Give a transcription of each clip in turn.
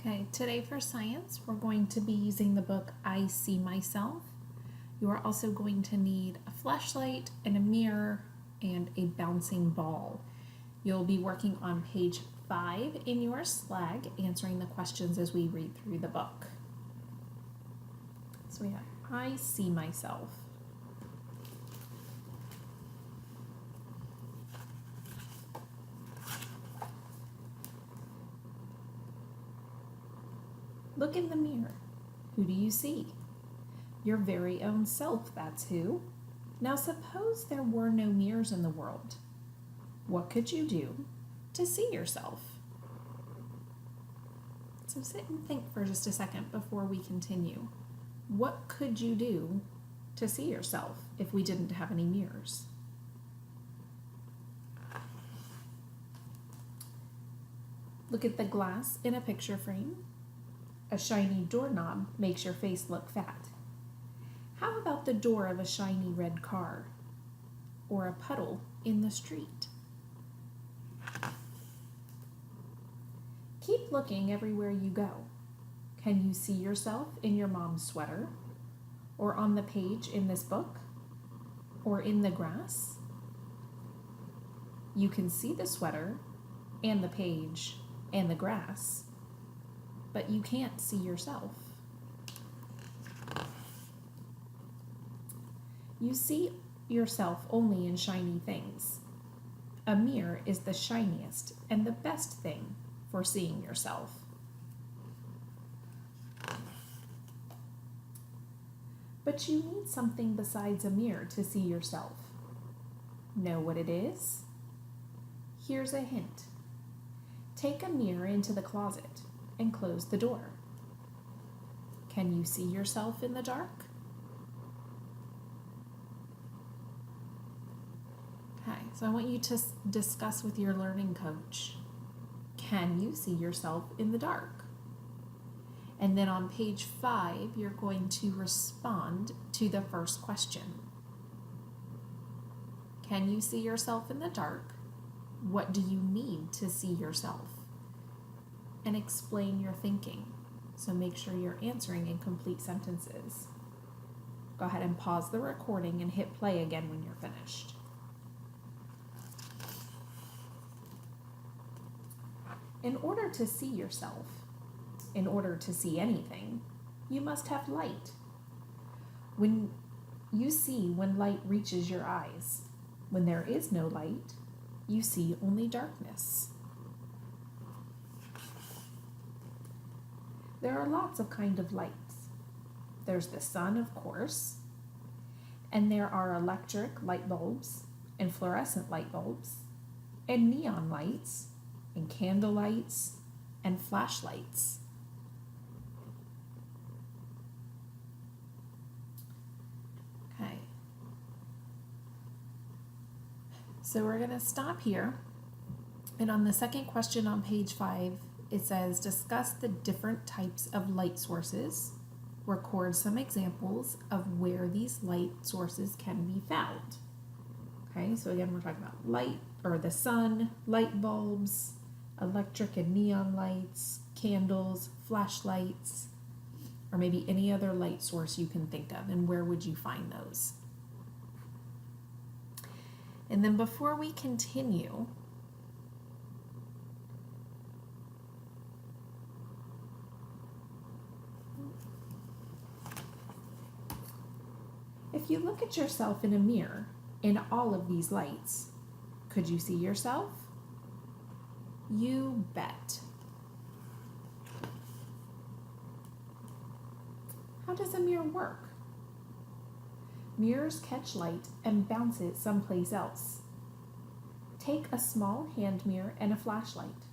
Okay, today for science, we're going to be using the book I See Myself. You are also going to need a flashlight and a mirror and a bouncing ball. You'll be working on page 5 in your SLAG, answering the questions as we read through the book. So we have I see myself. Look in the mirror. Who do you see? Your very own self, that's who. Now suppose there were no mirrors in the world. What could you do to see yourself? So sit and think for just a second before we continue. What could you do to see yourself if we didn't have any mirrors? Look at the glass in a picture frame. A shiny doorknob makes your face look fat. How about the door of a shiny red car? Or a puddle in the street? Keep looking everywhere you go. Can you see yourself in your mom's sweater? Or on the page in this book? Or in the grass? You can see the sweater and the page and the grass, but you can't see yourself. You see yourself only in shiny things. A mirror is the shiniest and the best thing for seeing yourself. But you need something besides a mirror to see yourself. Know what it is? Here's a hint. Take a mirror into the closet and close the door. Can you see yourself in the dark? Okay, so I want you to discuss with your learning coach. Can you see yourself in the dark? And then on page 5, you're going to respond to the first question. Can you see yourself in the dark? What do you need to see yourself? And explain your thinking. So make sure you're answering in complete sentences. Go ahead and pause the recording and hit play again when you're finished. In order to see yourself, in order to see anything, you must have light. When you see when light reaches your eyes. When there is no light, you see only darkness. There are lots of kinds of lights. There's the sun, of course, and there are electric light bulbs and fluorescent light bulbs and neon lights and candle lights and flashlights. Okay. So we're going to stop here. And on the second question on page 5, it says, discuss the different types of light sources. Record some examples of where these light sources can be found. Okay, so again, we're talking about light, or the sun, light bulbs, electric and neon lights, candles, flashlights, or maybe any other light source you can think of, and where would you find those? And then before we continue, if you look at yourself in a mirror in all of these lights, could you see yourself? You bet. How does a mirror work? Mirrors catch light and bounce it someplace else. Take a small hand mirror and a flashlight.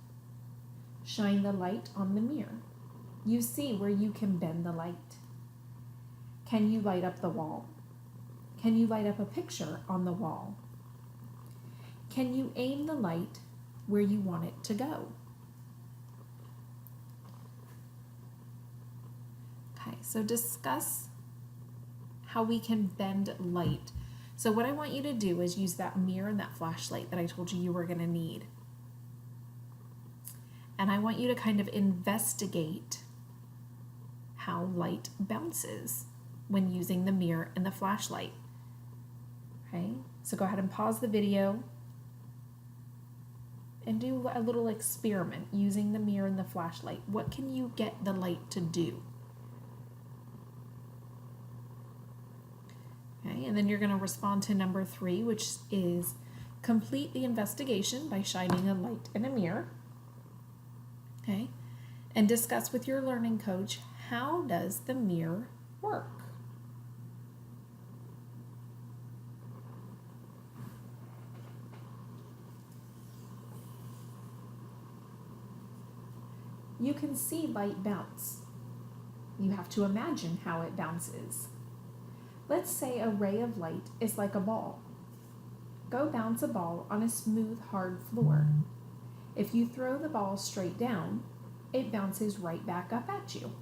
Shine the light on the mirror. You see where you can bend the light. Can you light up the wall? Can you light up a picture on the wall? Can you aim the light where you want it to go? Okay, so discuss how we can bend light. So what I want you to do is use that mirror and that flashlight that I told you you were going to need. and I want you to kind of investigate how light bounces when using the mirror and the flashlight. Okay, so go ahead and pause the video and do a little experiment using the mirror and the flashlight. What can you get the light to do? Okay, and then you're going to respond to number 3, which is complete the investigation by shining a light in a mirror. Okay, and discuss with your learning coach, how does the mirror work? You can see light bounce. You have to imagine how it bounces. Let's say a ray of light is like a ball. Go bounce a ball on a smooth, hard floor. If you throw the ball straight down, it bounces right back up at you.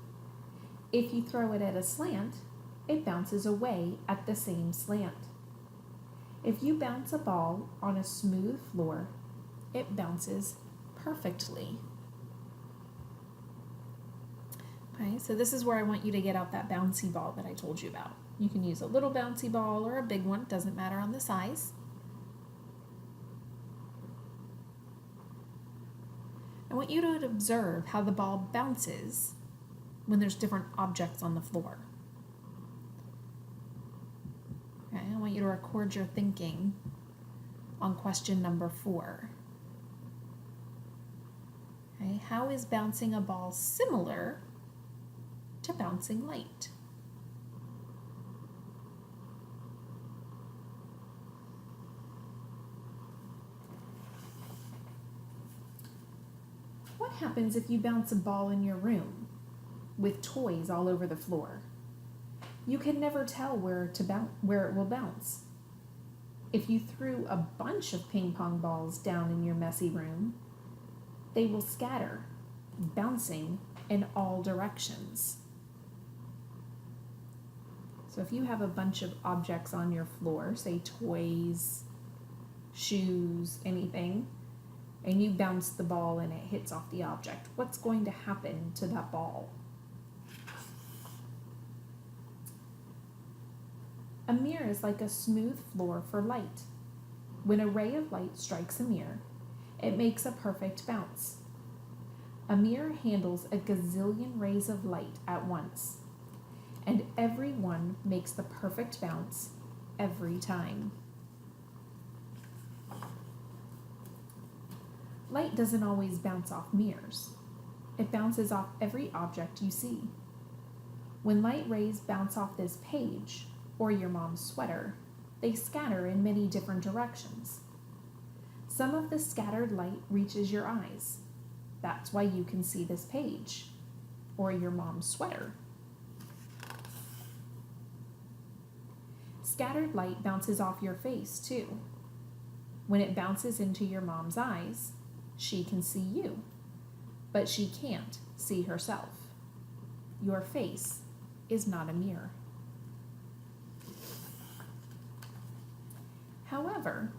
If you throw it at a slant, it bounces away at the same slant. If you bounce a ball on a smooth floor, it bounces perfectly. Okay, so this is where I want you to get out that bouncy ball that I told you about. You can use a little bouncy ball or a big one, doesn't matter on the size. I want you to observe how the ball bounces when there's different objects on the floor. Okay, I want you to record your thinking on question number 4. Okay, how is bouncing a ball similar to bouncing light? What happens if you bounce a ball in your room with toys all over the floor? You can never tell where it will bounce. If you threw a bunch of ping pong balls down in your messy room, they will scatter, bouncing in all directions. So if you have a bunch of objects on your floor, say toys, shoes, anything, and you bounce the ball and it hits off the object, what's going to happen to that ball? A mirror is like a smooth floor for light. When a ray of light strikes a mirror, it makes a perfect bounce. A mirror handles a gazillion rays of light at once, and every one makes the perfect bounce every time. Light doesn't always bounce off mirrors. It bounces off every object you see. When light rays bounce off this page or your mom's sweater, they scatter in many different directions. Some of the scattered light reaches your eyes. That's why you can see this page or your mom's sweater. Scattered light bounces off your face too. When it bounces into your mom's eyes, she can see you, but she can't see herself. Your face is not a mirror. However,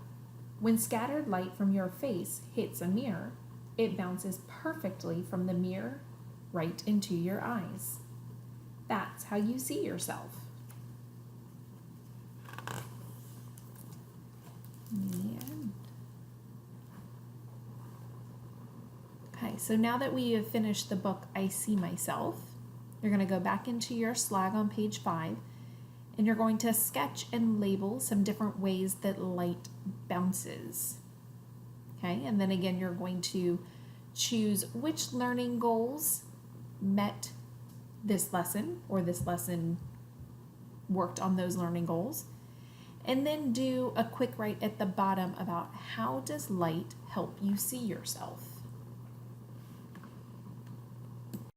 when scattered light from your face hits a mirror, it bounces perfectly from the mirror right into your eyes. That's how you see yourself. Okay, so now that we have finished the book, I See Myself, you're going to go back into your slag on page 5, and you're going to sketch and label some different ways that light bounces. Okay, and then again, you're going to choose which learning goals met this lesson, or this lesson worked on those learning goals. And then do a quick write at the bottom about how does light help you see yourself.